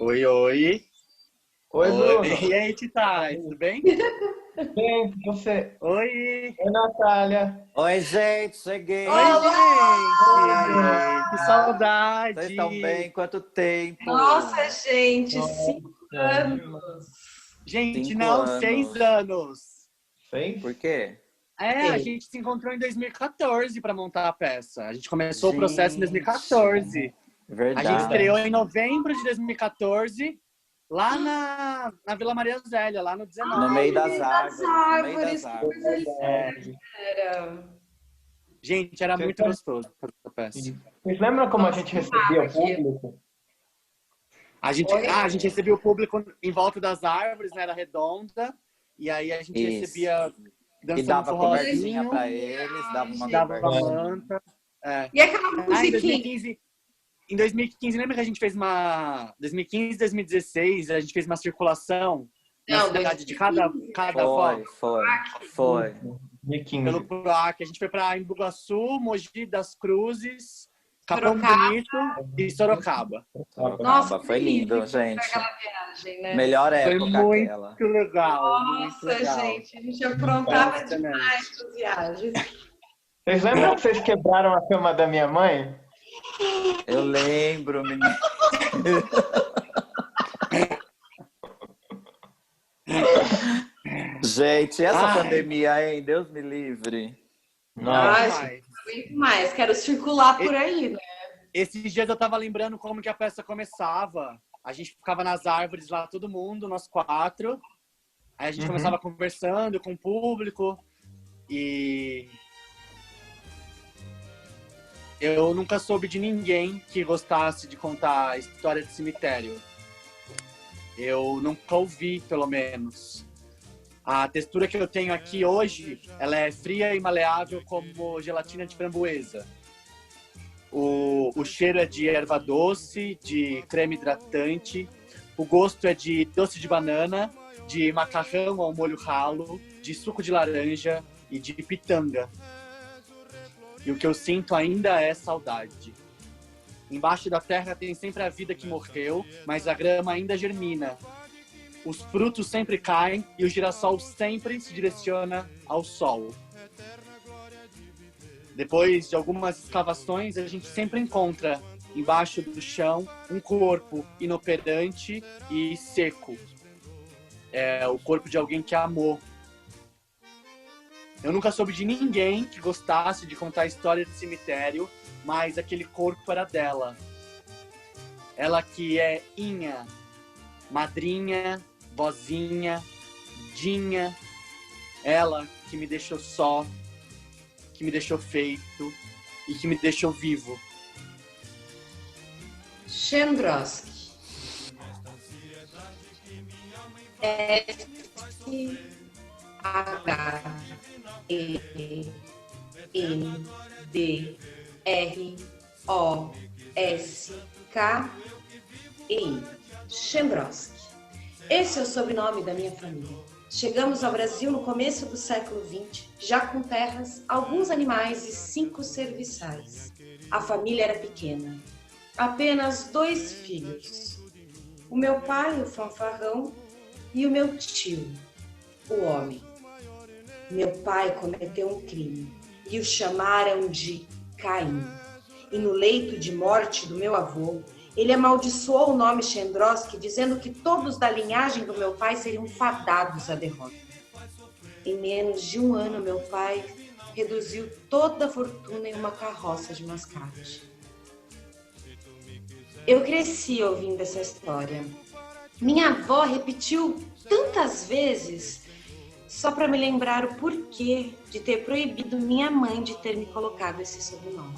Oi, oi. Oi, Oi. Bruno. E aí, Tita, tudo bem? Bem, você? Oi. Oi, Natália. Oi, gente, Oi, cheguei. gente. Que Vocês estão bem? saudade. Quanto tempo? Nossa, gente, cinco Nossa. anos. Gente, 5 não, 6 anos. anos. Fez? Por quê? A Sim. gente se encontrou em 2014 para montar a peça. A gente começou o processo em Gente, 2014. A gente verdade. estreou em novembro de 2014, lá na Vila Maria Zélia, lá no 19. No meio das Das árvores. No meio árvores, das que árvores. coisa linda era. Gente, era Você muito tá- gostoso fazer essa peça. Vocês lembram como a gente recebia o aqui. público? A gente recebia o público em volta das árvores, né? Era redonda. E aí a gente Isso. recebia E dançando dava conversinha forrozinho, pra eles, dava uma dava conversinha. manta. É. E aquela Em musiquinha? 2015, lembra que a gente fez uma... 2015, 2016, a gente fez uma circulação na Não, cidade de cada avó, Foi. 2015. pelo PROAC. A gente foi para Embu-Guaçu, Mogi das Cruzes, Capão Sorocaba. Bonito e Sorocaba. Nossa, Foi que lindo, lindo gente. aquela viagem, né? Melhor Foi época muito aquela. legal, muito Nossa, legal. gente, a gente aprontava Bastante. demais as viagens. Vocês lembram que vocês quebraram a cama da minha mãe? Eu lembro, menino. Gente, essa Ai. pandemia, hein? Deus me livre. Ai, Nossa. gente, não aguento mais. Quero circular por aí, né? Esses dias eu tava lembrando como que a peça começava. A gente ficava nas árvores lá, todo mundo, nós 4. Aí a gente começava conversando com o público. E eu nunca soube de ninguém que gostasse de contar história de cemitério. Eu nunca ouvi, pelo menos. A textura que eu tenho aqui hoje, ela é fria e maleável como gelatina de framboesa. O cheiro é de erva doce, de creme hidratante. O gosto é de doce de banana, de macarrão ao molho ralo, de suco de laranja e de pitanga. E o que eu sinto ainda é saudade. Embaixo da terra tem sempre a vida que morreu, mas a grama ainda germina. Os frutos sempre caem e o girassol sempre se direciona ao sol. Depois de algumas escavações, a gente sempre encontra, embaixo do chão, um corpo inoperante e seco. É o corpo de alguém que amou. Eu nunca soube de ninguém que gostasse de contar a história de cemitério, mas aquele corpo era dela. Ela que é Inha, madrinha, vozinha, Dinha. Ela que me deixou só, que me deixou feito e que me deixou vivo. Chendrosky. Chendrosky. Chendrosky. Esse é o sobrenome da minha família. Chegamos ao Brasil no começo do século XX, já com terras, alguns animais e 5 serviçais. A família era pequena. Apenas 2 filhos. O meu pai, o fanfarrão, e o meu tio, o homem. Meu pai cometeu um crime e o chamaram de Caim. E no leito de morte do meu avô, ele amaldiçoou o nome Chendrosky, dizendo que todos da linhagem do meu pai seriam fadados à derrota. Em menos de 1 ano, meu pai reduziu toda a fortuna em uma carroça de mascate. Eu cresci ouvindo essa história. Minha avó repetiu tantas vezes só para me lembrar o porquê de ter proibido minha mãe de ter me colocado esse sobrenome.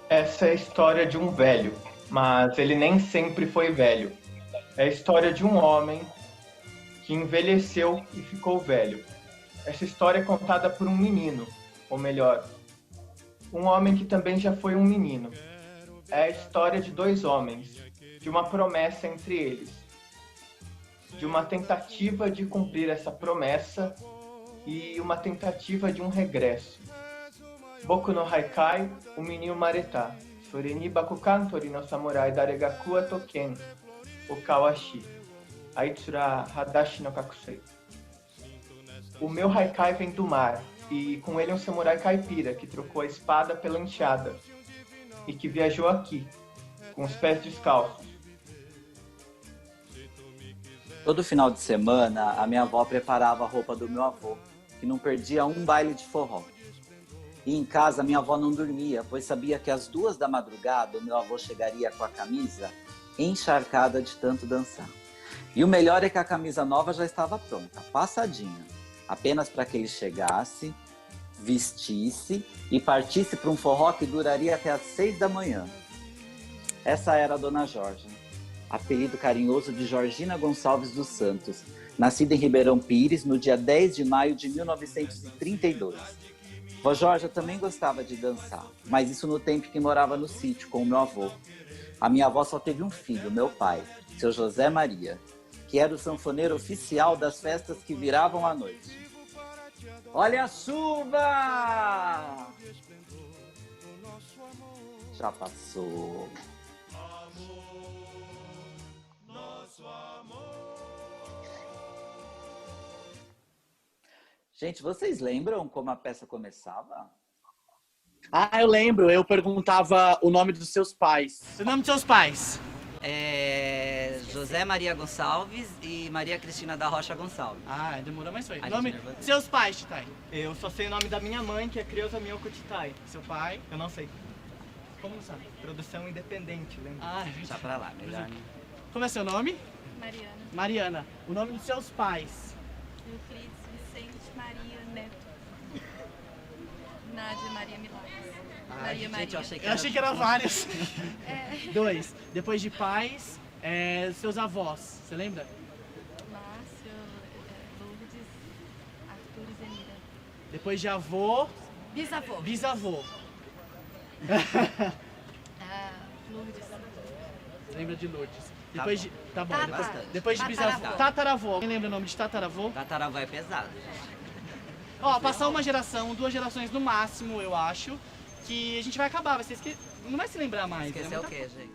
Essa é a história de um velho, mas ele nem sempre foi velho. É a história de um homem que envelheceu e ficou velho. Essa história é contada por um menino, ou melhor, um homem que também já foi um menino. É a história de 2 homens, de uma promessa entre eles, de uma tentativa de cumprir essa promessa e uma tentativa de um regresso. Boku no Haikai, o menino Maretá, Torini Bakukan Torino Samurai Daregaku Token Okawashi Aitsura Hadashi no Kakusei. O meu haikai vem do mar, e com ele um samurai caipira que trocou a espada pela enxada e que viajou aqui, com os pés descalços. Todo final de semana, a minha avó preparava a roupa do meu avô, que não perdia um baile de forró. E em casa, minha avó não dormia, pois sabia que às 2 da madrugada o meu avô chegaria com a camisa encharcada de tanto dançar. E o melhor é que a camisa nova já estava pronta, passadinha, apenas para que ele chegasse, vestisse e partisse para um forró que duraria até às 6 da manhã. Essa era a Dona Jorge, apelido carinhoso de Georgina Gonçalves dos Santos, nascida em Ribeirão Pires no dia 10 de maio de 1932. Vó Jorge também gostava de dançar, mas isso no tempo que morava no sítio com o meu avô. A minha avó só teve um filho, meu pai, seu José Maria, que era o sanfoneiro oficial das festas que viravam à noite. Olha a chuva! Já passou. Gente, vocês lembram como a peça começava? Ah, eu lembro. Eu perguntava o nome dos seus pais. O nome dos seus pais? José Maria Gonçalves e Maria Cristina da Rocha Gonçalves. Ah, demorou, mas foi. A Nome gente levou- seus pais, Titai. Eu só sei o nome da minha mãe, que é Creuza Miyoko Titai. Seu pai. Eu não sei. Como não sabe? Produção independente, lembra? Ah, Deixa pra lá, melhor. como é seu nome? Mariana, Mariana. O nome dos seus pais? Euclides, Vicente, Maria, Neto, Nádia, Maria Milagres, Maria Gente, Maria. eu achei que era vários. É, 2. Depois de pais, seus avós. Você lembra? Márcio, Lourdes, Arthur e Zenira. Depois de avô, Bisavô. bisavô. Lourdes. Lembra de Lourdes. Depois de. Tá bom. Tá, Depois, tá. depois de bisavô. Tataravô. Tataravô. Quem lembra o nome de tataravô? Tataravó é pesado. Ó, passar uma geração, 2 gerações no máximo, eu acho, que a gente vai acabar. Não vai se lembrar mais. né? Esqueceu o quê, gente?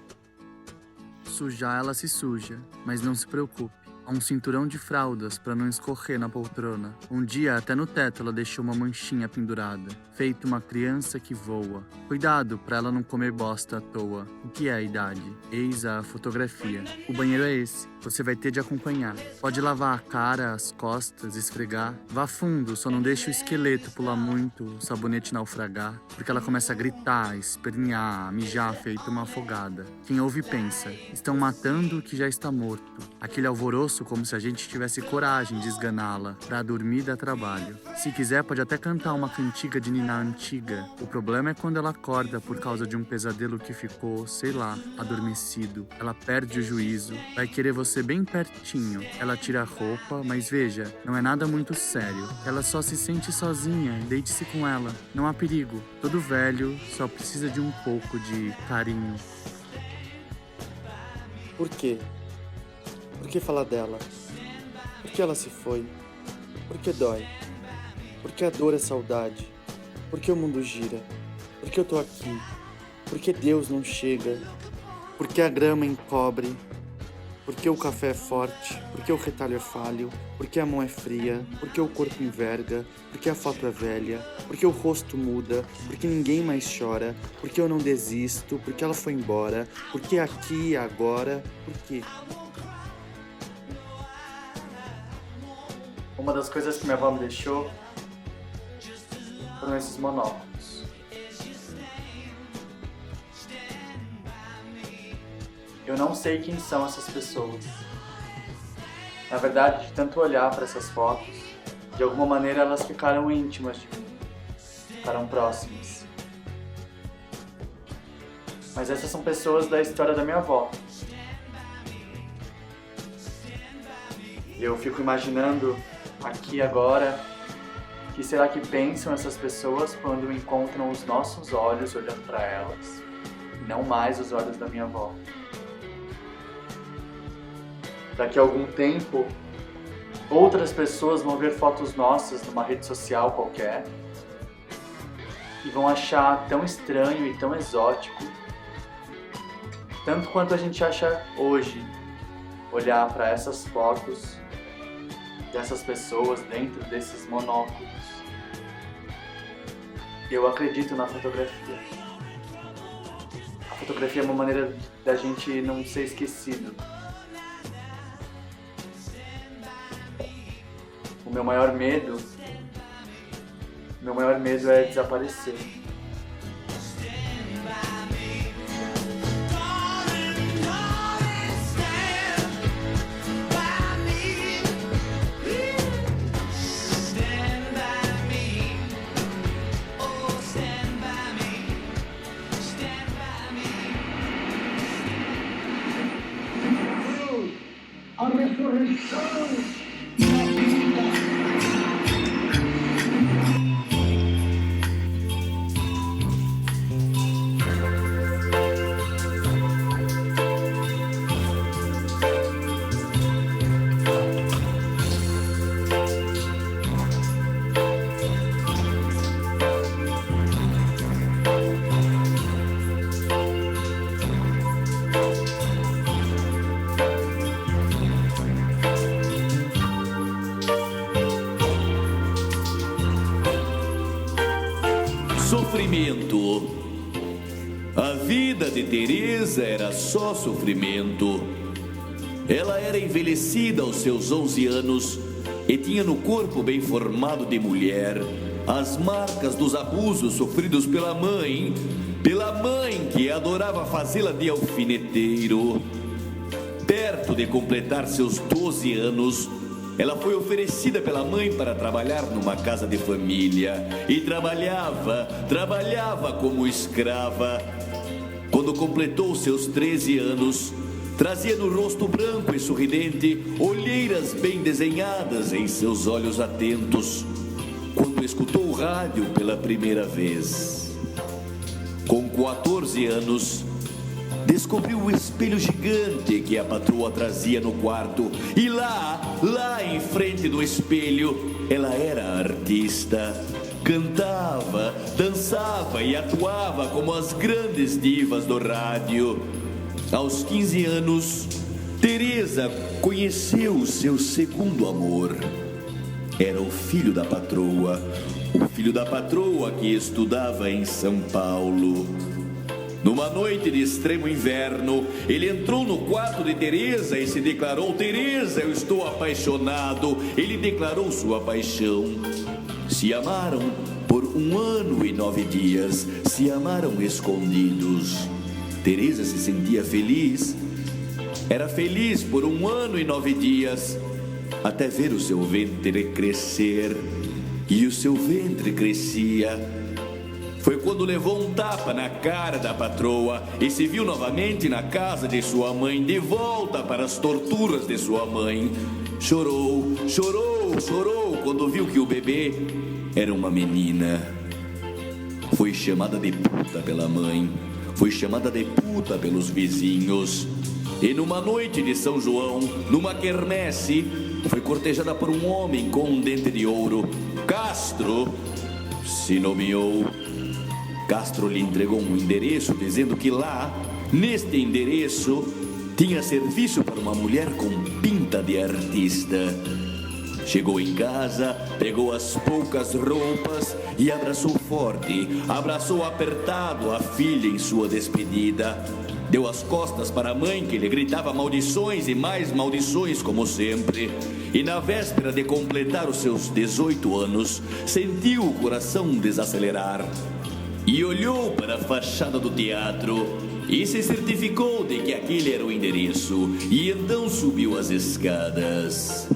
Sujar ela se suja, mas não se preocupe. Há um cinturão de fraldas para não escorrer na poltrona. Um dia, até no teto, ela deixou uma manchinha pendurada, feito uma criança que voa. Cuidado para ela não comer bosta à toa. O que é a idade? Eis a fotografia. O banheiro é esse. Você vai ter de acompanhar. Pode lavar a cara, as costas, esfregar. Vá fundo, só não deixe o esqueleto pular muito, o sabonete naufragar, porque ela começa a gritar, espernear, mijar feito uma afogada. Quem ouve pensa, estão matando o que já está morto. Aquele alvoroço como se a gente tivesse coragem de esganá-la. Pra dormir dá trabalho. Se quiser, pode até cantar uma cantiga de niná antiga. O problema é quando ela acorda por causa de um pesadelo que ficou, sei lá, adormecido. Ela perde o juízo, vai querer você bem pertinho. Ela tira a roupa, mas veja, não é nada muito sério. Ela só se sente sozinha, deite-se com ela. Não há perigo. Todo velho só precisa de um pouco de carinho. Por quê? Por que falar dela? Por que ela se foi? Por que dói? Por que a dor é saudade? Por que o mundo gira? Por que eu tô aqui? Por que Deus não chega? Por que a grama encobre? Por que o café é forte? Por que o retalho é falho? Por que a mão é fria? Por que o corpo enverga? Por que a foto é velha? Por que o rosto muda? Por que ninguém mais chora? Por que eu não desisto? Por que ela foi embora? Por que aqui e agora? Por quê? Uma das coisas que minha avó me deixou foram esses monólogos. Eu não sei quem são essas pessoas. Na verdade, de tanto olhar para essas fotos, de alguma maneira elas ficaram íntimas de mim, ficaram próximas. Mas essas são pessoas da história da minha avó. E eu fico imaginando aqui agora, o que será que pensam essas pessoas quando encontram os nossos olhos olhando para elas, e não mais os olhos da minha avó? Daqui a algum tempo, outras pessoas vão ver fotos nossas numa rede social qualquer e vão achar tão estranho e tão exótico Tanto quanto a gente acha hoje olhar para essas fotos dessas pessoas dentro desses monóculos. Eu acredito na fotografia. A fotografia é uma maneira da gente não ser esquecido. O meu maior medo é desaparecer. A ressurreição e a vida. Sofrimento. A vida de Teresa era só sofrimento. Ela era envelhecida aos seus 11 anos e tinha no corpo bem formado de mulher as marcas dos abusos sofridos pela mãe que adorava fazê-la de alfineteiro. Perto de completar seus 12 anos, ela foi oferecida pela mãe para trabalhar numa casa de família e trabalhava como escrava. Quando completou seus 13 anos, trazia no rosto branco e sorridente olheiras bem desenhadas em seus olhos atentos. Quando escutou o rádio pela primeira vez, com 14 anos, descobriu o espelho gigante que a patroa trazia no quarto. E lá em frente do espelho, ela era artista. Cantava, dançava e atuava como as grandes divas do rádio. Aos 15 anos, Teresa conheceu o seu segundo amor. Era o filho da patroa. O filho da patroa que estudava em São Paulo. Numa noite de extremo inverno, ele entrou no quarto de Teresa e se declarou: Teresa, eu estou apaixonado. Ele declarou sua paixão. Se amaram por 1 ano e 9 dias. Se amaram escondidos. Teresa se sentia feliz. Era feliz por 1 ano e 9 dias, até ver o seu ventre crescer. E o seu ventre crescia. Foi quando levou um tapa na cara da patroa e se viu novamente na casa de sua mãe, de volta para as torturas de sua mãe. Chorou quando viu que o bebê era uma menina. Foi chamada de puta pela mãe, foi chamada de puta pelos vizinhos. E numa noite de São João, numa quermesse, foi cortejada por um homem com um dente de ouro. Castro se nomeou. Castro lhe entregou um endereço, dizendo que lá, neste endereço, tinha serviço para uma mulher com pinta de artista. Chegou em casa, pegou as poucas roupas e abraçou forte, abraçou apertado a filha em sua despedida. Deu as costas para a mãe, que lhe gritava maldições e mais maldições, como sempre. E na véspera de completar os seus 18 anos, sentiu o coração desacelerar. E olhou para a fachada do teatro e se certificou de que aquele era o endereço. E então subiu as escadas.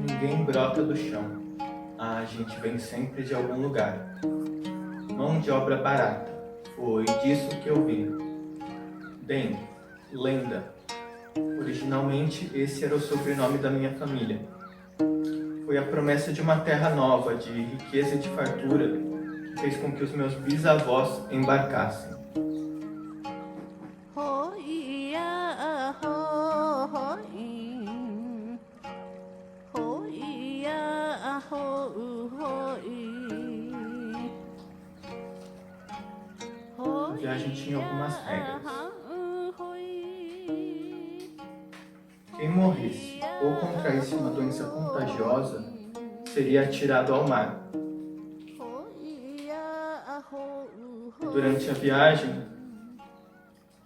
Ninguém brota do chão. A gente vem sempre de algum lugar. Mão de obra barata. Foi disso que eu vim. Bem, lenda. Originalmente, esse era o sobrenome da minha família. Foi a promessa de uma terra nova, de riqueza e de fartura, fez com que os meus bisavós embarcassem. A viagem tinha algumas regras. Quem morresse ou contraísse uma doença contagiosa seria atirado ao mar. Durante a viagem,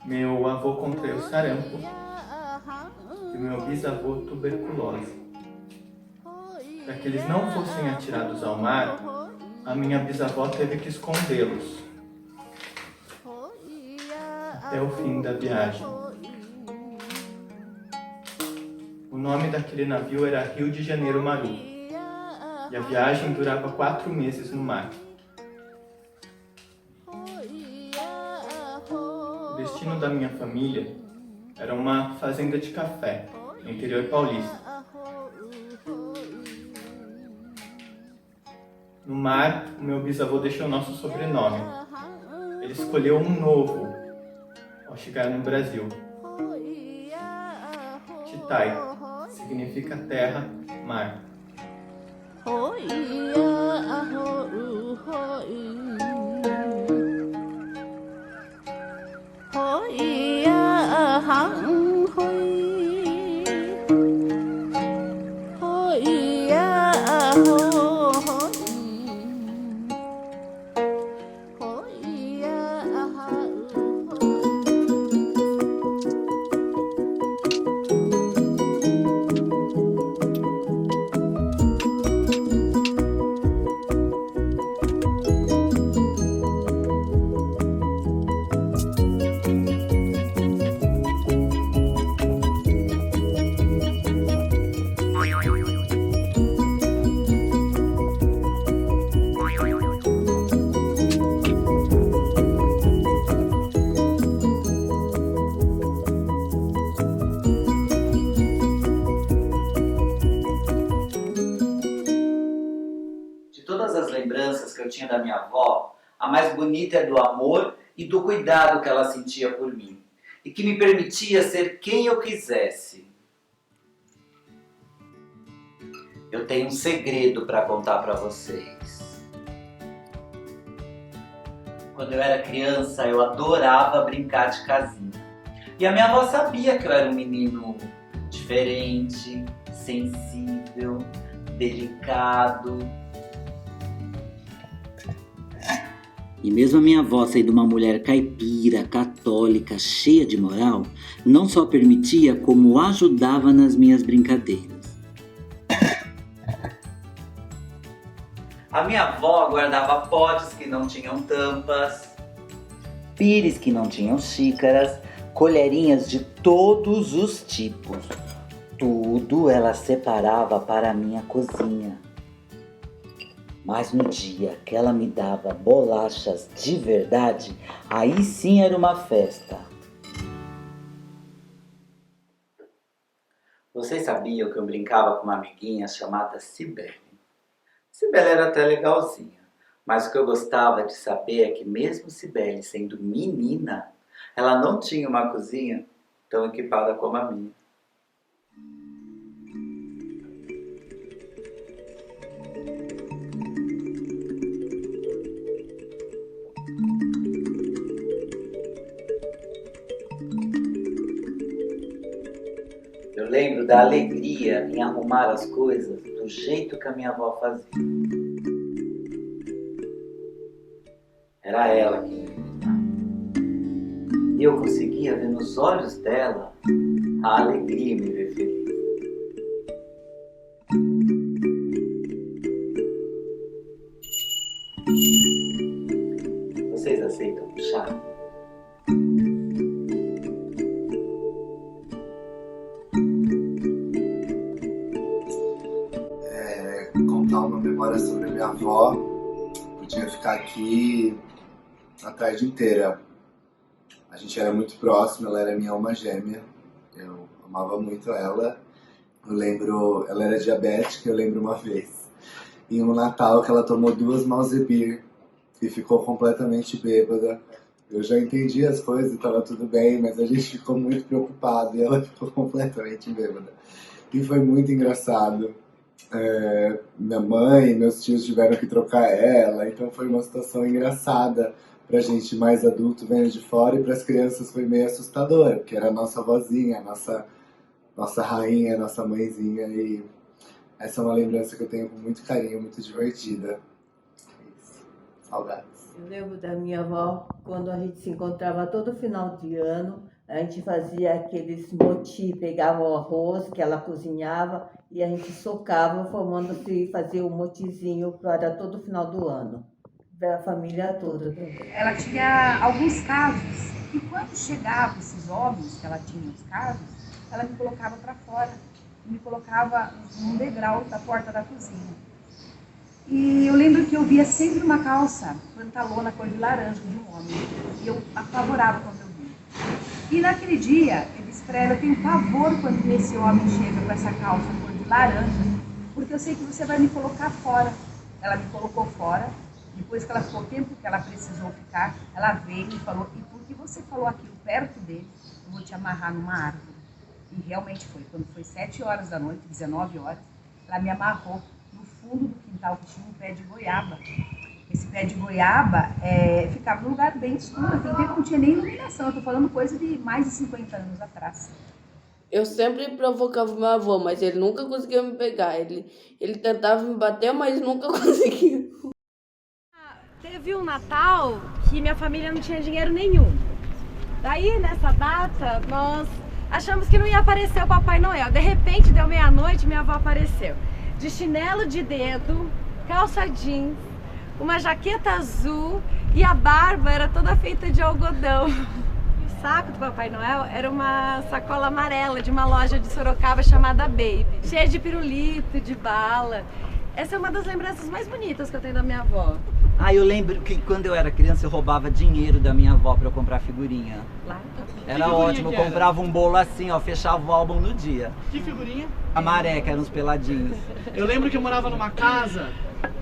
meu avô contraiu sarampo e meu bisavô tuberculose. Para que eles não fossem atirados ao mar, a minha bisavó teve que escondê-los até o fim da viagem. O nome daquele navio era Rio de Janeiro Maru, e a viagem durava 4 meses no mar. O destino da minha família era uma fazenda de café, no interior paulista. No mar, o meu bisavô deixou nosso sobrenome. Ele escolheu um novo ao chegar no Brasil. Titai significa terra, mar. Que eu tinha da minha avó, a mais bonita é do amor e do cuidado que ela sentia por mim e que me permitia ser quem eu quisesse. Eu tenho um segredo para contar para vocês. Quando eu era criança, eu adorava brincar de casinha. E a minha avó sabia que eu era um menino diferente, sensível, delicado. E mesmo a minha avó sendo uma mulher caipira, católica, cheia de moral, não só permitia, como ajudava nas minhas brincadeiras. A minha avó guardava potes que não tinham tampas, Pires que não tinham xícaras, colherinhas de todos os tipos. Tudo ela separava para a minha cozinha. Mas no dia que ela me dava bolachas de verdade, aí sim era uma festa. Vocês sabiam que eu brincava com uma amiguinha chamada Cibele? Cibele era até legalzinha, mas o que eu gostava de saber é que mesmo Cibele sendo menina, ela não tinha uma cozinha tão equipada como a minha. Eu lembro da alegria em arrumar as coisas do jeito que a minha avó fazia. Era ela que me ensinava. E eu conseguia ver nos olhos dela a alegria em me ver feliz. Vocês aceitam um chá? Contar uma memória sobre a minha avó, podia ficar aqui a tarde inteira. A gente era muito próximo, ela era minha alma gêmea, eu amava muito ela. Eu lembro, ela era diabética, eu lembro uma vez, em um Natal que ela tomou 2 Malzebir, e ficou completamente bêbada. Eu já entendi as coisas e estava tudo bem, mas a gente ficou muito preocupado e ela ficou completamente bêbada. E foi muito engraçado. Minha mãe e meus tios tiveram que trocar ela, então foi uma situação engraçada pra gente mais adulto vendo de fora, e para as crianças foi meio assustador, porque era a nossa vozinha, a nossa rainha, a nossa mãezinha, e essa é uma lembrança que eu tenho com muito carinho, muito divertida. Saudades. Eu lembro da minha avó, quando a gente se encontrava todo final de ano, a gente fazia aqueles moti, pegava o arroz que ela cozinhava e a gente socava, formando-se fazer o motizinho para todo final do ano. Da família toda também. Ela tinha alguns casos, e quando chegavam esses homens que ela tinha os casos, ela me colocava para fora, me colocava num degrau da porta da cozinha. E eu lembro que eu via sempre uma calça, pantalona cor de laranja de um homem, e eu apavorava quando eu via. E naquele dia, eu disse para ela, eu tenho pavor quando esse homem chega com essa calça cor de laranja, porque eu sei que você vai me colocar fora. Ela me colocou fora. Depois que ela ficou o tempo que ela precisou ficar, ela veio e falou, e porque você falou aquilo perto dele, eu vou te amarrar numa árvore. E realmente foi. Quando foi 7 horas da noite, 19 horas, ela me amarrou no fundo do quintal, que tinha um pé de goiaba. Esse pé de goiaba ficava num lugar bem escuro, aquele tempo não tinha nem iluminação. Eu tô falando coisa de mais de 50 anos atrás. Eu sempre provocava meu avô, mas ele nunca conseguia me pegar. Ele tentava me bater, mas nunca conseguia. Teve um Natal que minha família não tinha dinheiro nenhum. Daí, nessa data, nós achamos que não ia aparecer o Papai Noel. De repente, deu meia-noite, minha avó apareceu. De chinelo de dedo, calça jeans, uma jaqueta azul e a barba era toda feita de algodão. O saco do Papai Noel era uma sacola amarela de uma loja de Sorocaba chamada Baby, cheia de pirulito, de bala. Essa é uma das lembranças mais bonitas que eu tenho da minha avó. Eu lembro que quando eu era criança eu roubava dinheiro da minha avó pra eu comprar figurinha. Era ótimo, eu comprava um bolo assim, ó, fechava o álbum no dia. Que figurinha? A Maré, que eram os peladinhos. Eu lembro que eu morava numa casa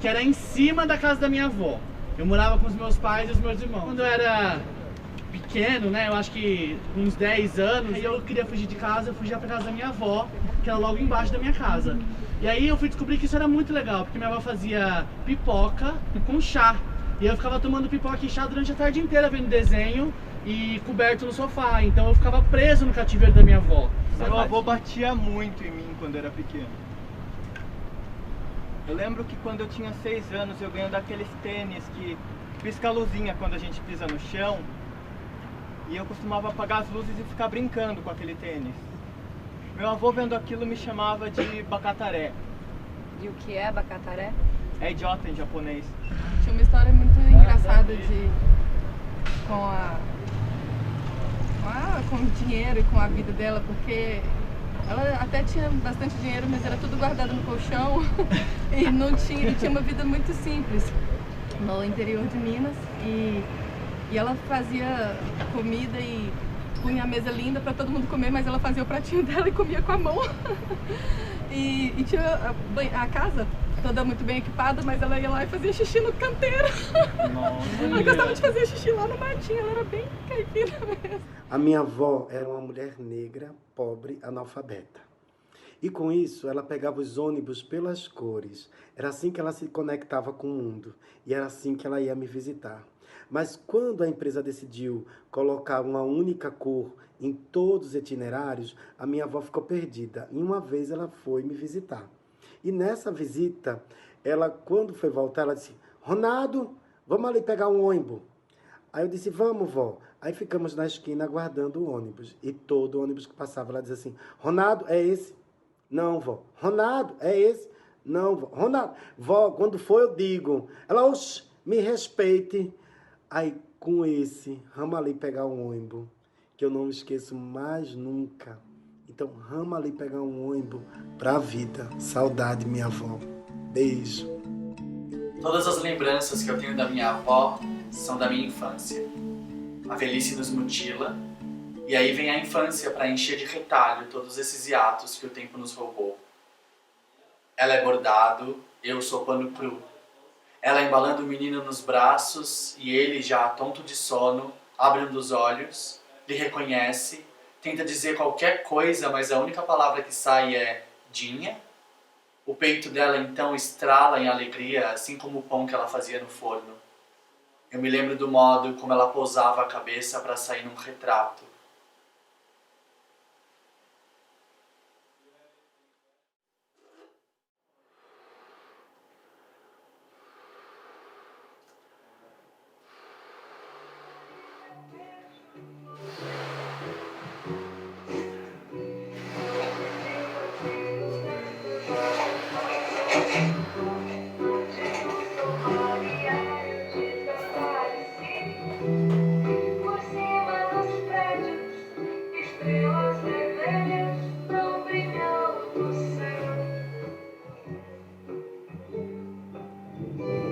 que era em cima da casa da minha avó. Eu morava com os meus pais e os meus irmãos. Quando eu era pequeno, né, eu acho que uns 10 anos, aí eu queria fugir de casa, eu fugia pra casa da minha avó, que era logo embaixo da minha casa. E aí eu fui descobrir que isso era muito legal, porque minha avó fazia pipoca com chá. E eu ficava tomando pipoca e chá durante a tarde inteira, vendo desenho e coberto no sofá. Então eu ficava preso no cativeiro da minha avó. Meu avô batia muito em mim quando eu era pequeno. Eu lembro que quando eu tinha 6 anos eu ganhei daqueles tênis que pisca a luzinha quando a gente pisa no chão. E eu costumava apagar as luzes e ficar brincando com aquele tênis. Meu avô vendo aquilo me chamava de bacataré. E o que é bacataré? É idiota em japonês. Tinha uma história muito engraçada com o dinheiro e com a vida dela, porque ela até tinha bastante dinheiro, mas era tudo guardado no colchão e tinha uma vida muito simples no interior de Minas. E ela fazia comida e punha a mesa linda para todo mundo comer, mas ela fazia o pratinho dela e comia com a mão. E tinha a casa toda muito bem equipada, mas ela ia lá e fazia xixi no canteiro. Nossa. Ela gostava de fazer xixi lá no matinho, ela era bem caipira mesmo. A minha avó era uma mulher negra, pobre, analfabeta. E com isso, ela pegava os ônibus pelas cores. Era assim que ela se conectava com o mundo. E era assim que ela ia me visitar. Mas quando a empresa decidiu colocar uma única cor em todos os itinerários, a minha avó ficou perdida. E uma vez ela foi me visitar. E nessa visita, ela, quando foi voltar, ela disse, Ronaldo, vamos ali pegar um ônibus. Aí eu disse, vamos, vó. Aí ficamos na esquina aguardando o ônibus. E todo ônibus que passava, ela dizia assim, Ronaldo, é esse? Não, vó. Ronaldo, é esse? Não, vó. Ronaldo, vó, quando for eu digo. Ela, oxe, me respeite. Aí, com esse, vamos ali pegar um ônibus, que eu não me esqueço mais nunca. Então, vamos ali pegar um ônibus pra vida. Saudade, minha avó. Beijo. Todas as lembranças que eu tenho da minha avó são da minha infância. A velhice nos mutila, e aí vem a infância para encher de retalho todos esses hiatos que o tempo nos roubou. Ela é bordado, eu sou pano cru. Ela embalando o menino nos braços e ele, já tonto de sono, abre um dos olhos, lhe reconhece, tenta dizer qualquer coisa, mas a única palavra que sai é Dinha. O peito dela então estrala em alegria, assim como o pão que ela fazia no forno. Eu me lembro do modo como ela pousava a cabeça para sair num retrato.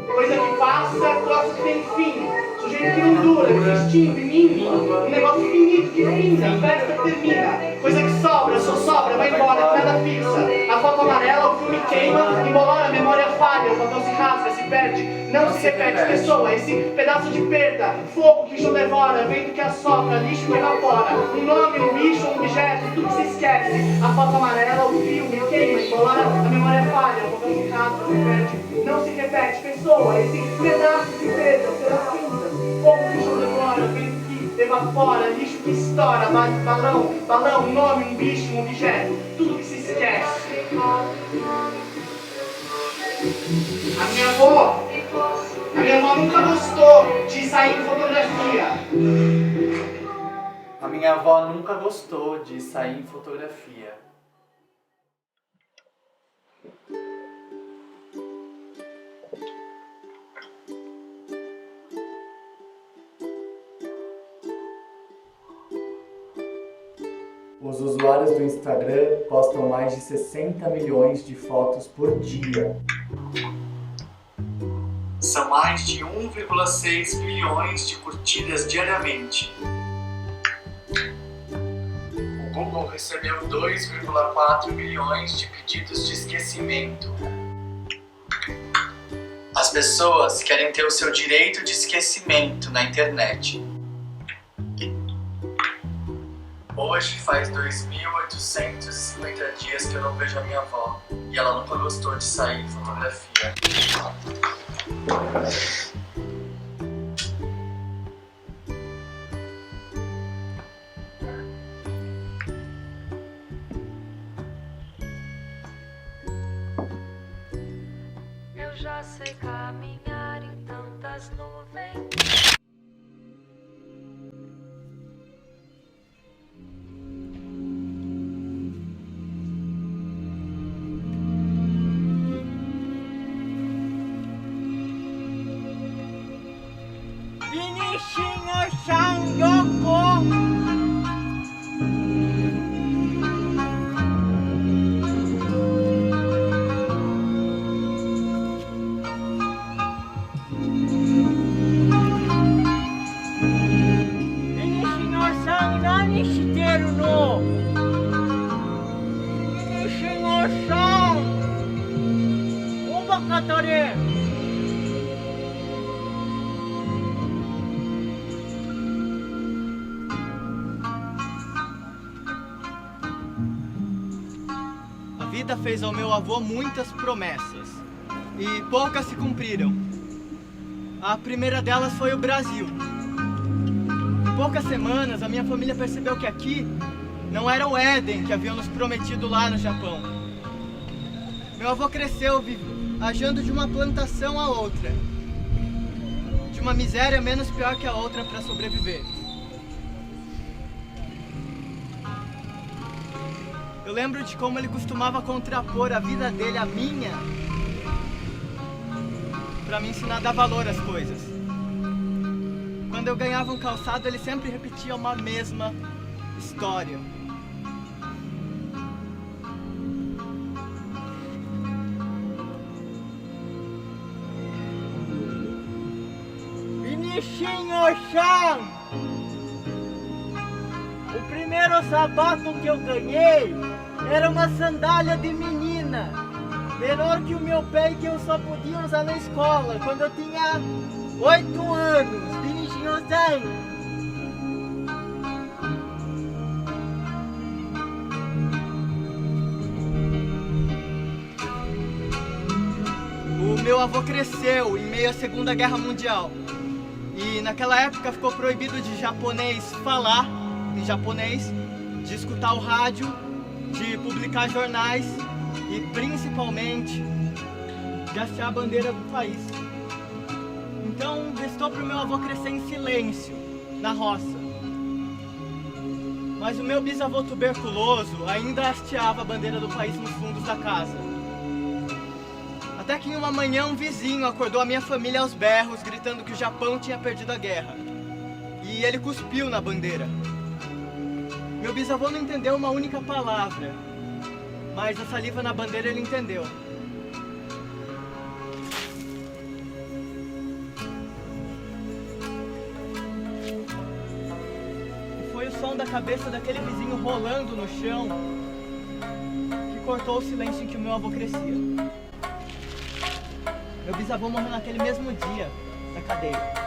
Coisa que passa, troço que tem fim. Sujeito que não dura, que se extingue, mingue. Um negócio finito que finda, a festa termina. Coisa que sobra, só sobra, vai embora, que nada fixa. A foto amarela, o filme queima, embolora, a memória falha, o papel se rasga, se perde. Não se repete, pessoa, esse pedaço de perda. Fogo que o chão devora, vento que assopra, lixo que evapora. Um nome, um bicho, um objeto, tudo que se esquece. A foto amarela, o filme queima, embolora, a memória falha, o papel se rasga, se perde. Não se repete, pessoa, esse pedaço de perda, pela cinza. Fogo que o chão devora, vento que evapora, lixo que estoura, balão, um nome, um bicho, um objeto, tudo que se esquece. A minha avó nunca gostou de sair em fotografia. A minha avó nunca gostou de sair em fotografia. Os usuários do Instagram postam mais de 60 milhões de fotos por dia. São mais de 1,6 bilhões de curtidas diariamente. O Google recebeu 2,4 bilhões de pedidos de esquecimento. As pessoas querem ter o seu direito de esquecimento na internet. Hoje faz 2.850 dias que eu não vejo a minha avó e ela nunca gostou de sair em fotografia. Eu já sei caminhar em tantas nuvens. A vida fez ao meu avô muitas promessas e poucas se cumpriram. A primeira delas foi o Brasil. Em poucas semanas, a minha família percebeu que aqui não era o Éden que haviam nos prometido lá no Japão. Meu avô cresceu viajando de uma plantação a outra, de uma miséria menos pior que a outra para sobreviver. Eu lembro de como ele costumava contrapor a vida dele à minha, para me ensinar a dar valor às coisas. Quando eu ganhava um calçado, ele sempre repetia uma mesma história. Vinichinho-chan! O primeiro sapato que eu ganhei era uma sandália de menina. menor que o meu pé e que eu só podia usar na escola, quando eu tinha 8 anos, Diniginhozinho. O meu avô cresceu em meio à Segunda Guerra Mundial. E naquela época ficou proibido de japonês falar em japonês, de escutar o rádio, de publicar jornais e principalmente de hastear a bandeira do país. Então restou para o meu avô crescer em silêncio, na roça. Mas o meu bisavô tuberculoso ainda hasteava a bandeira do país nos fundos da casa. Até que em uma manhã um vizinho acordou a minha família aos berros, gritando que o Japão tinha perdido a guerra. E ele cuspiu na bandeira. Meu bisavô não entendeu uma única palavra, mas a saliva na bandeira ele entendeu. E foi o som da cabeça daquele vizinho rolando no chão que cortou o silêncio em que o meu avô crescia. Meu bisavô morreu naquele mesmo dia, na cadeia.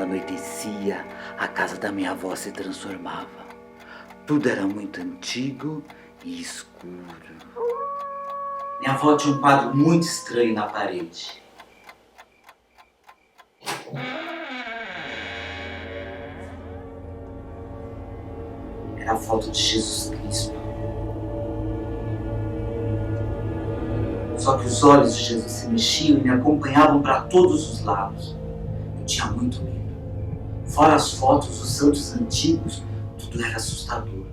Anoitecia, a casa da minha avó se transformava. Tudo era muito antigo e escuro. Minha avó tinha um quadro muito estranho na parede. Era a foto de Jesus Cristo. Só que os olhos de Jesus se mexiam e me acompanhavam para todos os lados. Eu tinha muito medo. Fora as fotos dos santos antigos, tudo era assustador.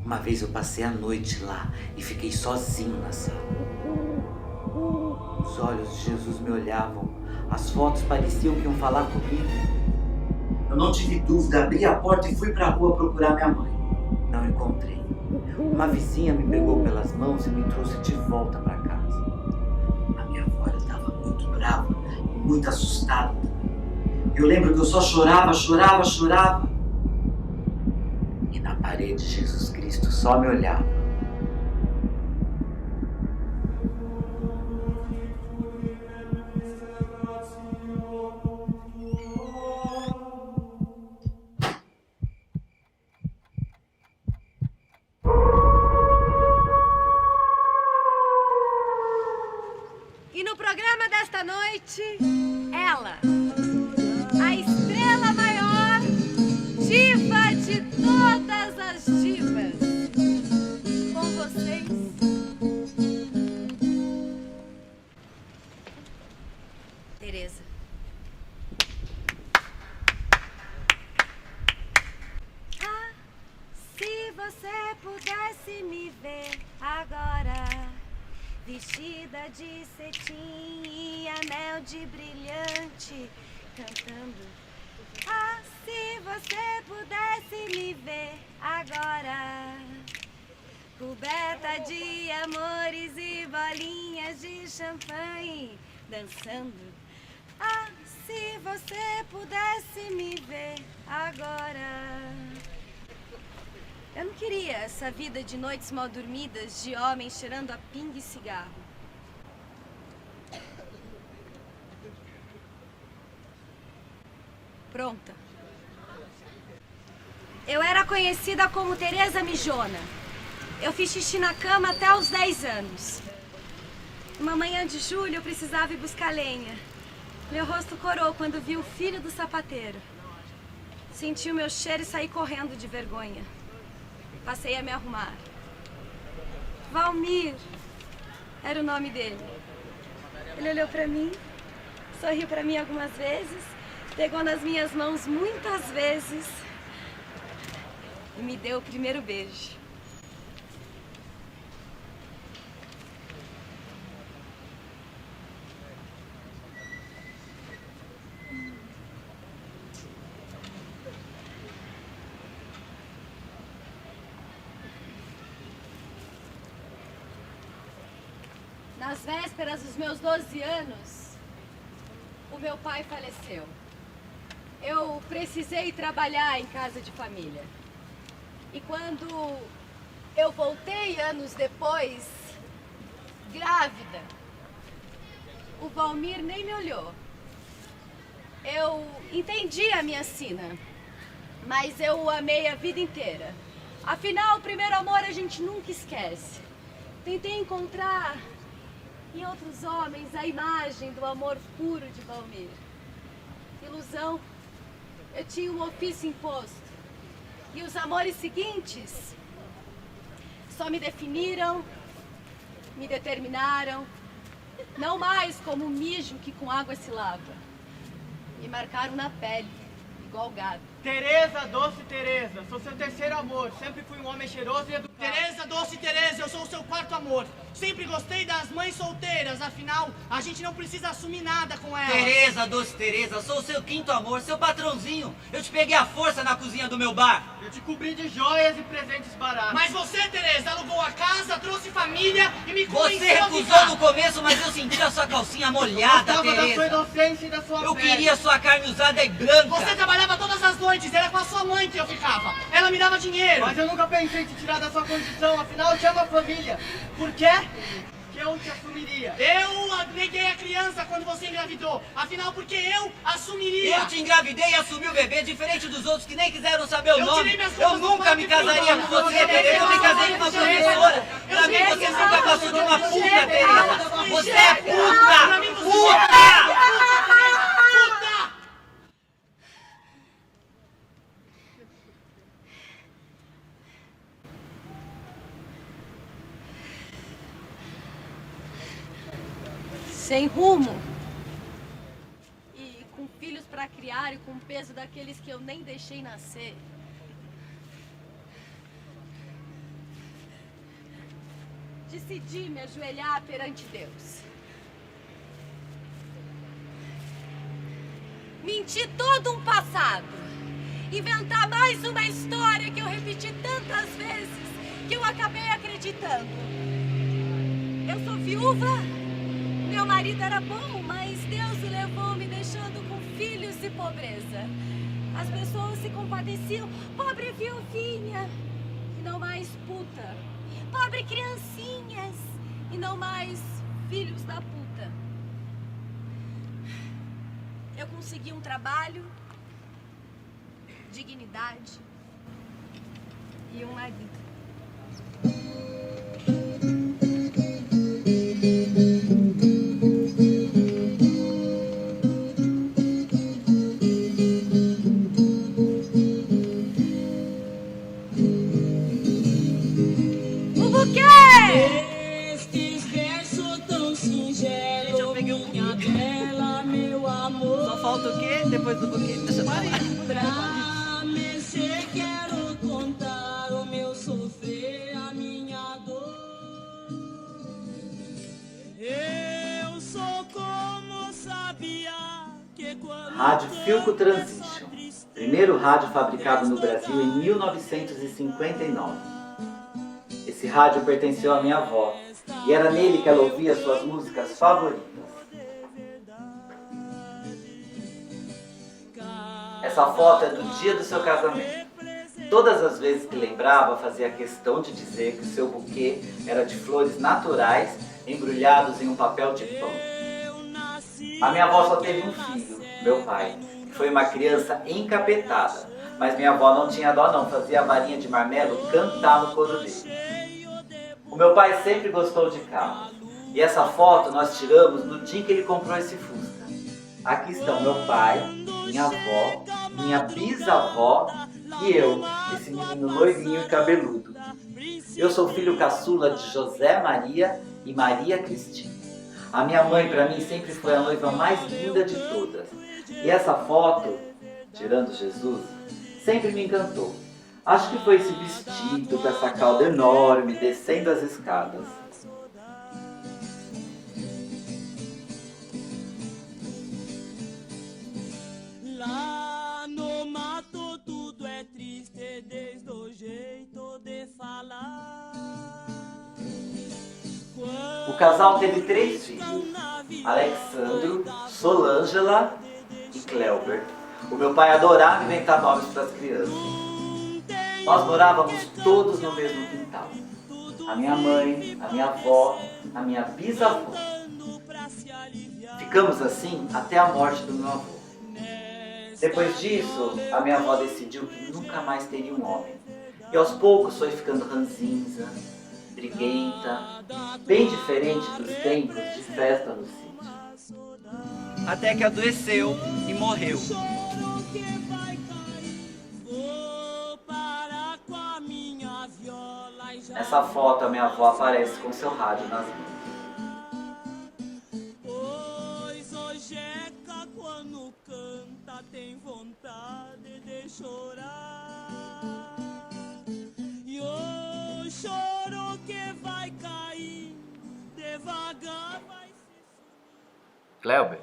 Uma vez eu passei a noite lá e fiquei sozinho na sala. Os olhos de Jesus me olhavam, as fotos pareciam que iam falar comigo. Eu não tive dúvida, abri a porta e fui para a rua procurar minha mãe. Não encontrei. Uma vizinha me pegou pelas mãos e me trouxe de volta para casa. A minha avó estava muito brava e muito assustada. Eu lembro que eu só chorava. E na parede Jesus Cristo só me olhava. E no programa desta noite, ela, a estrela maior, diva de todas as divas. Com vocês, Tereza. Ah, se você pudesse me ver agora, vestida de cetim e anel de brilhante, cantando. Ah, se você pudesse me ver agora, coberta de amores e bolinhas de champanhe, dançando. Ah, se você pudesse me ver agora. Eu não queria essa vida de noites mal dormidas, de homens cheirando a pinga e cigarro. Pronta. Eu era conhecida como Tereza Mijona. Eu fiz xixi na cama até os 10 anos. Uma manhã de julho eu precisava ir buscar lenha. Meu rosto corou quando vi o filho do sapateiro. Senti o meu cheiro e saí correndo de vergonha. Passei a me arrumar. Valmir era o nome dele. Ele olhou pra mim, sorriu pra mim algumas vezes, pegou nas minhas mãos muitas vezes e me deu o primeiro beijo. Às vésperas dos meus 12 anos, o meu pai faleceu. Eu precisei trabalhar em casa de família. E quando eu voltei anos depois, grávida, o Valmir nem me olhou. Eu entendi a minha sina, mas eu o amei a vida inteira. Afinal, o primeiro amor a gente nunca esquece. Tentei encontrar em outros homens a imagem do amor puro de Valmir. Ilusão. Eu tinha um ofício imposto. E os amores seguintes só me definiram, me determinaram, não mais como um mijo que com água se lava. Me marcaram na pele, igual gado. Tereza, doce Tereza, sou seu terceiro amor. Sempre fui um homem cheiroso e educado. Tereza, doce Tereza, eu sou o seu quarto amor. Sempre gostei das mães solteiras, afinal, a gente não precisa assumir nada com elas. Tereza, doce Tereza, sou o seu quinto amor, seu patrãozinho. Eu te peguei à força na cozinha do meu bar. Eu te cobri de joias e presentes baratos. Mas você, Tereza, alugou a casa, trouxe família e me convenceu Você recusou no começo, mas eu senti a sua calcinha molhada, eu Tereza. Da sua inocência e da sua Eu pele. queria sua carne usada e branca. Você trabalhava todas as noites, era com a sua mãe que eu ficava. Ela me dava dinheiro. Mas eu nunca pensei em te tirar da sua condição, afinal eu te amo a família. Por quê? Que eu te assumiria. Eu neguei a criança quando você engravidou. Afinal, porque eu assumiria. Eu te engravidei e assumi o bebê, diferente dos outros que nem quiseram saber o Eu nome. tirei minhas Eu roupas do nunca me pano e casaria fui com você, embora. Tereza. Eu me casei com uma professora. Pra mim, você nunca passou de uma puta, Tereza. Você é puta! Pra mim, você Puta! Sem rumo. E com filhos para criar e com o peso daqueles que eu nem deixei nascer. Decidi me ajoelhar perante Deus. Mentir todo um passado. Inventar mais uma história que eu repeti tantas vezes que eu acabei acreditando. Eu sou viúva. Meu marido era bom, mas Deus o levou me deixando com filhos e pobreza. As pessoas se compadeciam, pobre viuvinha, e não mais puta. Pobre criancinhas, e não mais filhos da puta. Eu consegui um trabalho, dignidade e um marido. Falta o quê? Depois do buquê? Deixa eu falar. Pra mexer, quero contar o meu sofrer, a minha dor. Eu sou como sabia que quando... Rádio Philco Transition, primeiro rádio fabricado no Brasil em 1959. Esse rádio pertenceu à minha avó e era nele que ela ouvia suas músicas favoritas. Essa foto é do dia do seu casamento. Todas as vezes que lembrava, fazia questão de dizer que o seu buquê era de flores naturais, embrulhados em um papel de pão. A minha avó só teve um filho, meu pai, que foi uma criança encapetada. Mas minha avó não tinha dó não, fazia a varinha de marmelo cantar no coro dele. O meu pai sempre gostou de carros. E essa foto nós tiramos no dia que ele comprou esse Fusca. Aqui estão meu pai, minha avó, minha bisavó e eu, esse menino loirinho e cabeludo. Eu sou filho caçula de José Maria e Maria Cristina. A minha mãe, para mim, sempre foi a noiva mais linda de todas. E essa foto, tirando Jesus, sempre me encantou. Acho que foi esse vestido com essa cauda enorme descendo as escadas. Lá no mato tudo é triste desde o jeito de falar. O casal teve 3 filhos, Alexandro, Solângela e Cleuber. O meu pai adorava inventar nomes para as crianças. Nós morávamos todos no mesmo quintal. A minha mãe, a minha avó, a minha bisavó. Ficamos assim até a morte do meu avô. Depois disso, a minha avó decidiu que nunca mais teria um homem. E aos poucos foi ficando ranzinza, briguenta, bem diferente dos tempos de festa no sítio. Até que adoeceu e morreu. Nessa foto, a minha avó aparece com seu rádio nas mãos. Quando canta tem vontade de chorar, e o choro que vai cair devagar vai se... Cleuber,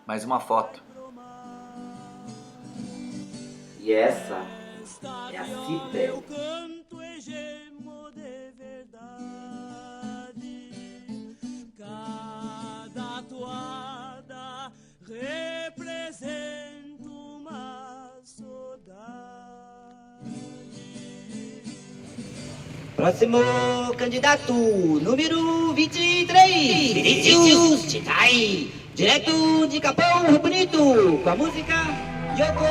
mais uma foto. E essa é a Cibele. Cada toada representa uma saudade. Próximo candidato, número 23, Vinícius Chitai, direto de Capão Rio Bonito, com a música Yoko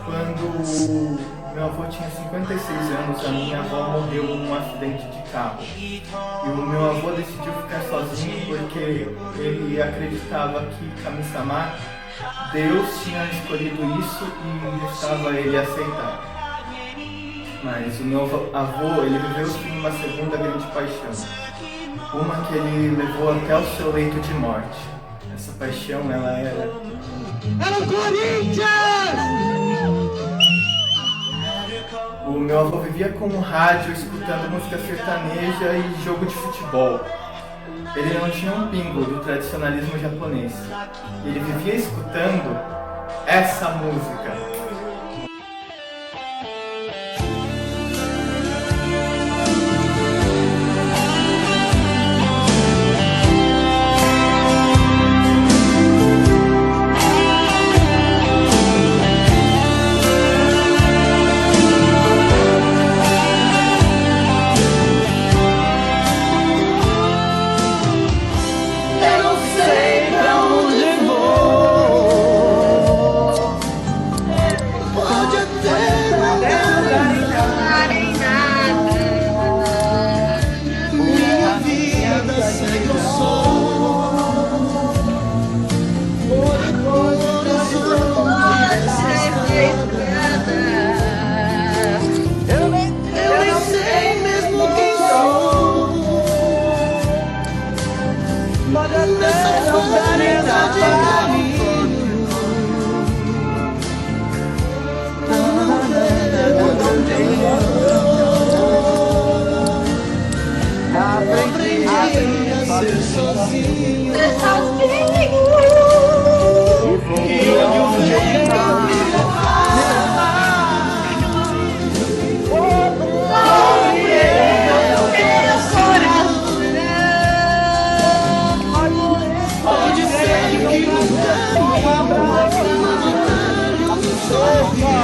Quando meu avô tinha 56 anos, a minha avó morreu num acidente de carro. E o meu avô decidiu ficar sozinho porque ele acreditava que Kami-sama, Deus tinha escolhido isso e restava a ele aceitar. Mas o meu avô, ele viveu sim uma segunda grande paixão. Uma que ele levou até o seu leito de morte. Essa paixão, ela era o Corinthians! O meu avô vivia com o rádio, escutando música sertaneja e jogo de futebol. Ele não tinha um pingo do tradicionalismo japonês. Ele vivia escutando essa música. pode até não dar metade. Aprendi a ser sozinho. E onde está? Pode ser que um abraço, um sorriso.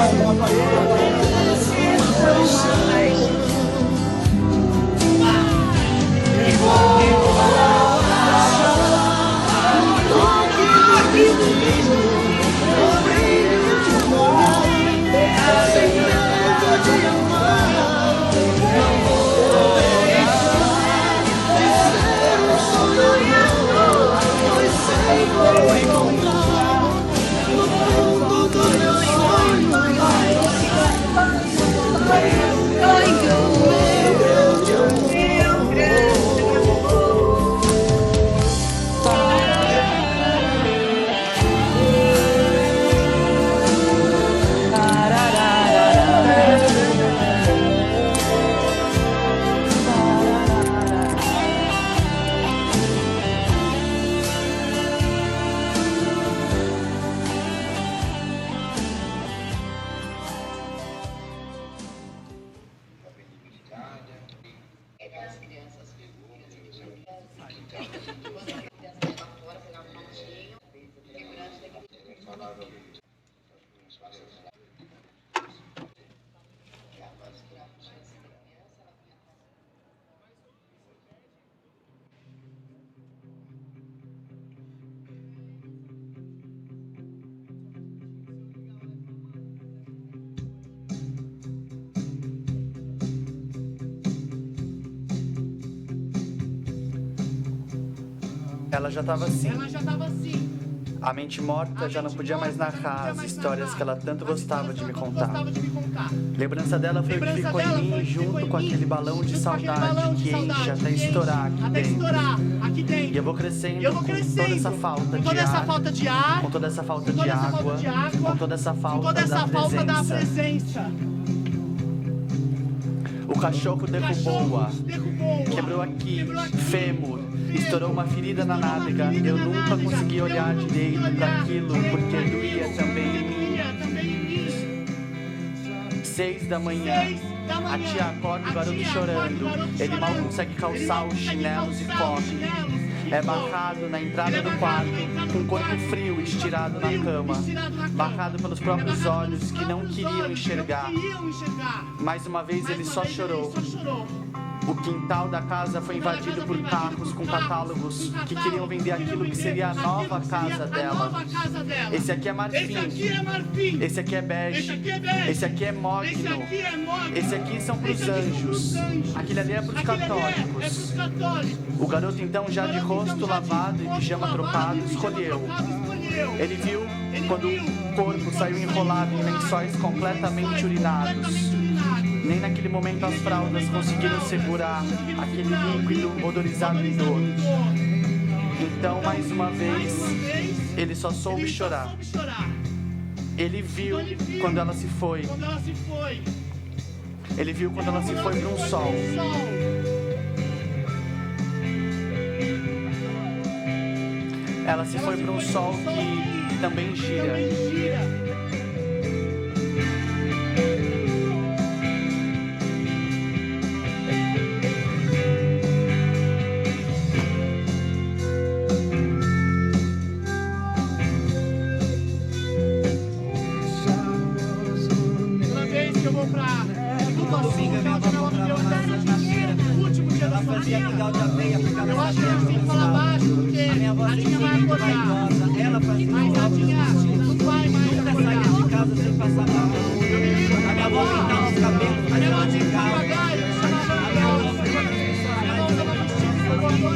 Ela já tava assim. A mente morta já não podia mais narrar as histórias que ela tanto gostava de me contar. Lembrança dela foi o que ficou em mim junto com aquele balão de saudade que enche até estourar aqui dentro. E eu vou crescendo com toda essa falta de ar, com toda essa falta de água, com toda essa falta da presença. O cachorro derrubou-a, quebrou aqui, fêmur, estourou uma ferida na nádega. Eu nunca consegui olhar direito para aquilo, porque doía também em mim. 6 da manhã, a tia acorda o garoto chorando. Ele mal consegue calçar os chinelos e corre. É barrado na entrada do quarto, com o corpo frio estirado na cama. Barrado pelos próprios olhos que não queriam enxergar. Mais uma vez ele só chorou. O quintal da casa foi invadido por carros com catálogos que queriam vender aquilo que seria a nova casa dela. Esse aqui é marfim. Esse aqui é bege. Esse aqui é mogno. Esse aqui são pros anjos. Aquele ali é pros católicos. O garoto então, já de rosto lavado e pijama trocado, escolheu. Ele viu quando o corpo saiu enrolado em lençóis completamente urinados. Nem naquele momento as fraldas conseguiram segurar aquele líquido odorizado de dor. Então, mais uma vez, ele só soube chorar. Ele viu quando ela se foi. Ele viu quando ela se foi para um sol. Ela se foi para um sol que também gira. Eu acho que a gente tem que falar baixo, porque a Dinha vai acordar. Ela fazia mas a Dinha não vai mais acordar. De casa sem passar mal. A minha avó pintava os cabelos, mas ela tinha papagaio. A minha avó foi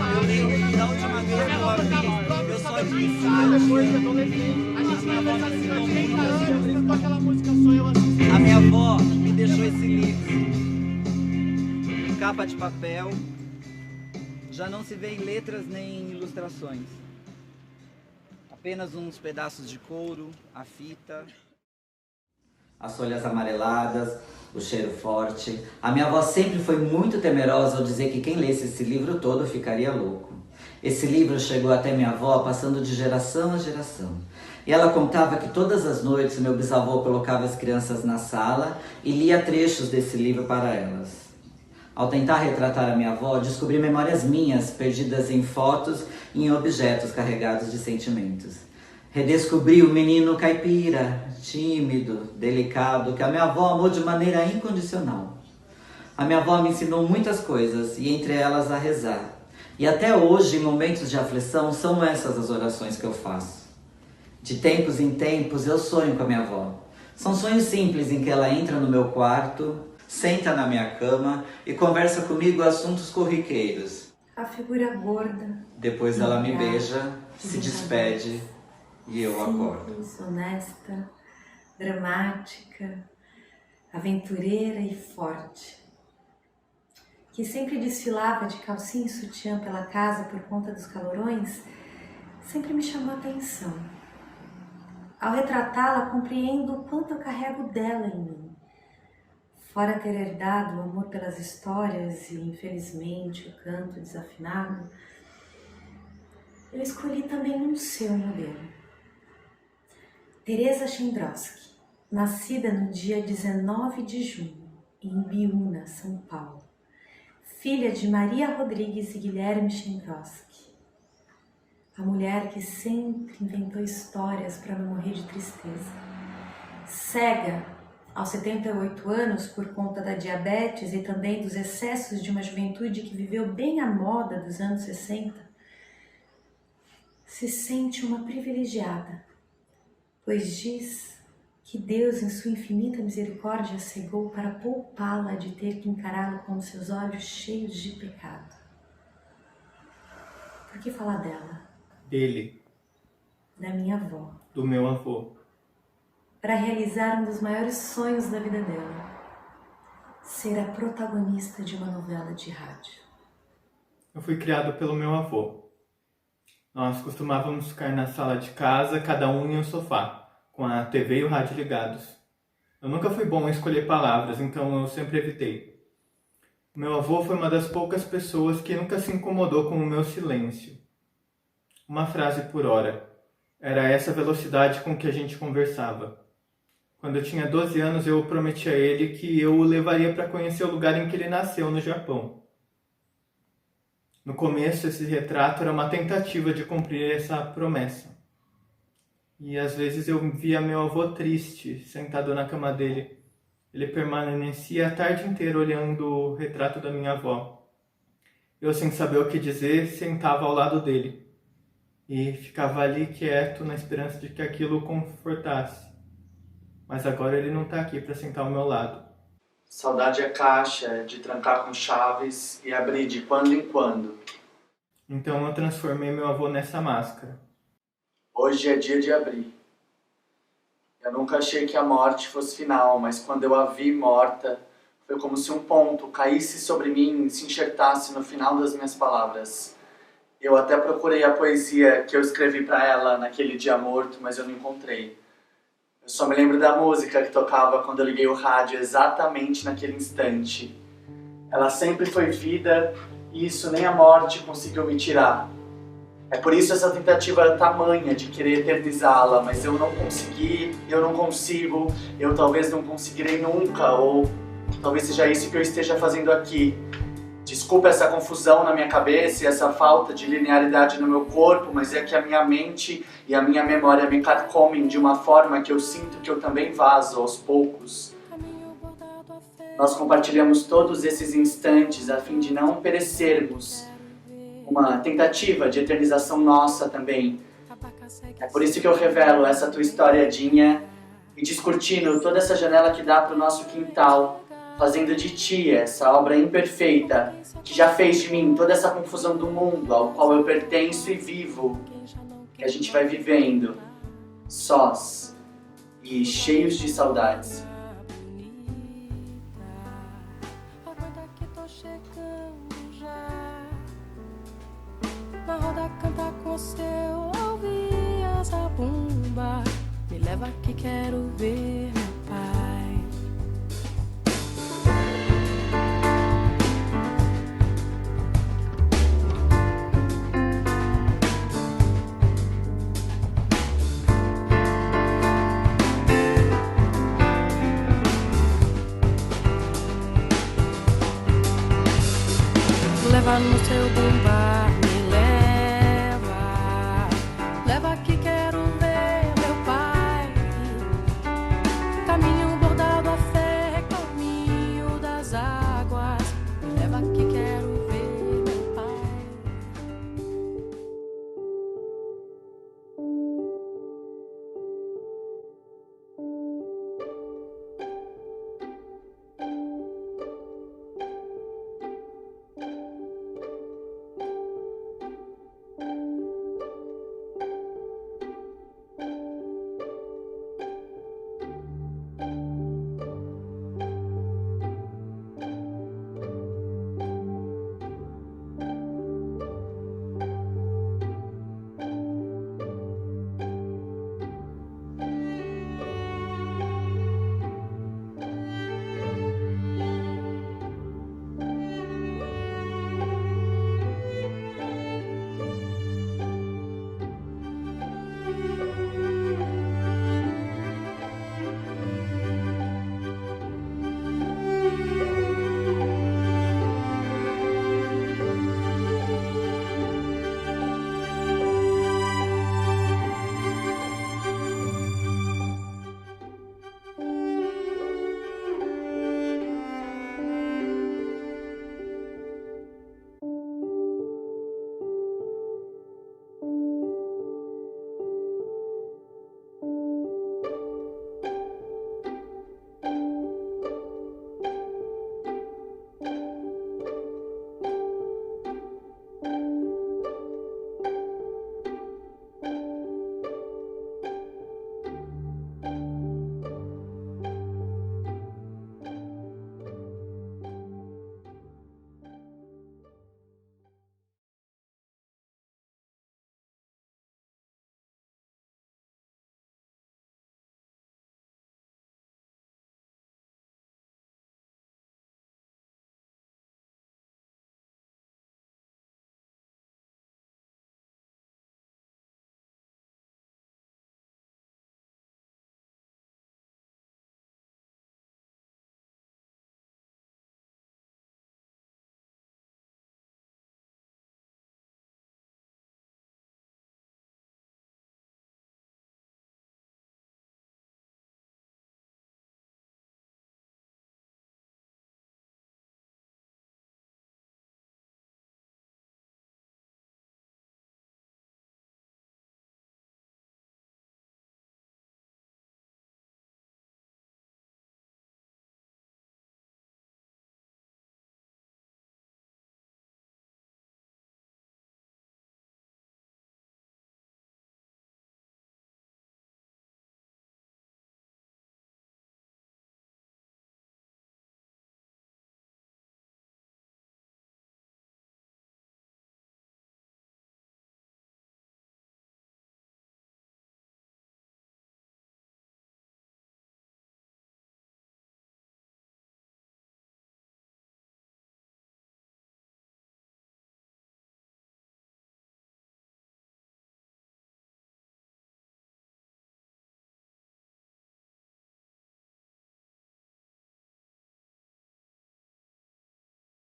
eu lembro da última vez que eu vi, eu só disse. A gente vai voltar assim, eu nem cantou aquela música Sou Eu Assim. A minha avó me deixou esse livro. Capa de papel. já não se vê letras nem ilustrações. Apenas uns pedaços de couro, a fita. As folhas amareladas, o cheiro forte. A minha avó sempre foi muito temerosa ao dizer que quem lesse esse livro todo ficaria louco. Esse livro chegou até minha avó passando de geração a geração. E ela contava que todas as noites meu bisavô colocava as crianças na sala e lia trechos desse livro para elas. Ao tentar retratar a minha avó, descobri memórias minhas perdidas em fotos e em objetos carregados de sentimentos. Redescobri o menino caipira, tímido, delicado, que a minha avó amou de maneira incondicional. A minha avó me ensinou muitas coisas, e entre elas a rezar. E até hoje, em momentos de aflição, são essas as orações que eu faço. De tempos em tempos, eu sonho com a minha avó. São sonhos simples em que ela entra no meu quarto, senta na minha cama e conversa comigo assuntos corriqueiros. A figura gorda. Depois ela me beija, se despede e eu acordo. Simples, honesta, dramática, aventureira e forte. Que sempre desfilava de calcinha e sutiã pela casa por conta dos calorões, sempre me chamou a atenção. Ao retratá-la, compreendo o quanto eu carrego dela em mim. Fora ter herdado o amor pelas histórias e, infelizmente, o canto desafinado, eu escolhi também um seu modelo. Teresa Chembrowski, nascida no dia 19 de junho, em Biúna, São Paulo. Filha de Maria Rodrigues e Guilherme Chembrowski. A mulher que sempre inventou histórias para não morrer de tristeza. Cega aos 78 anos por conta da diabetes e também dos excessos de uma juventude que viveu bem a moda dos anos 60, se sente uma privilegiada, pois diz que Deus, em sua infinita misericórdia, a cegou para poupá-la de ter que encará-lo com seus olhos cheios de pecado. Por que falar dela? Dele. Da minha avó. Do meu avô. Para realizar um dos maiores sonhos da vida dela. Ser a protagonista de uma novela de rádio. Eu fui criado pelo meu avô. Nós costumávamos ficar na sala de casa, cada um em um sofá, com a TV e o rádio ligados. Eu nunca fui bom em escolher palavras, então eu sempre evitei. O meu avô foi uma das poucas pessoas que nunca se incomodou com o meu silêncio. Uma frase por hora. Era essa velocidade com que a gente conversava. Quando eu tinha 12 anos, eu prometi a ele que eu o levaria para conhecer o lugar em que ele nasceu, no Japão. No começo, esse retrato era uma tentativa de cumprir essa promessa. E às vezes eu via meu avô triste, sentado na cama dele. Ele permanecia a tarde inteira olhando o retrato da minha avó. Eu, sem saber o que dizer, sentava ao lado dele. E ficava ali quieto, na esperança de que aquilo o confortasse. Mas agora ele não está aqui para sentar ao meu lado. Saudade é caixa, de trancar com chaves e abrir de quando em quando. Então eu transformei meu avô nessa máscara. Hoje é dia de abrir. Eu nunca achei que a morte fosse final, mas quando eu a vi morta, foi como se um ponto caísse sobre mim e se enxertasse no final das minhas palavras. Eu até procurei a poesia que eu escrevi para ela naquele dia morto, mas eu não encontrei. Eu só me lembro da música que tocava quando eu liguei o rádio exatamente naquele instante. Ela sempre foi vida e isso nem a morte conseguiu me tirar. É por isso essa tentativa tamanha de querer eternizá-la, mas eu não consegui, eu não consigo, eu talvez não conseguirei nunca, ou talvez seja isso que eu esteja fazendo aqui. Desculpa essa confusão na minha cabeça e essa falta de linearidade no meu corpo, mas é que a minha mente e a minha memória me carcomem de uma forma que eu sinto que eu também vazo aos poucos. Nós compartilhamos todos esses instantes a fim de não perecermos. Uma tentativa de eternização nossa também. É por isso que eu revelo essa tua historiadinha e descortino toda essa janela que dá para o nosso quintal, fazendo de ti essa obra imperfeita que já fez de mim toda essa confusão do mundo ao qual eu pertenço e vivo, que a gente vai vivendo, sós e cheios de saudades. leva que quero ver meu pai. Leva no seu bumbum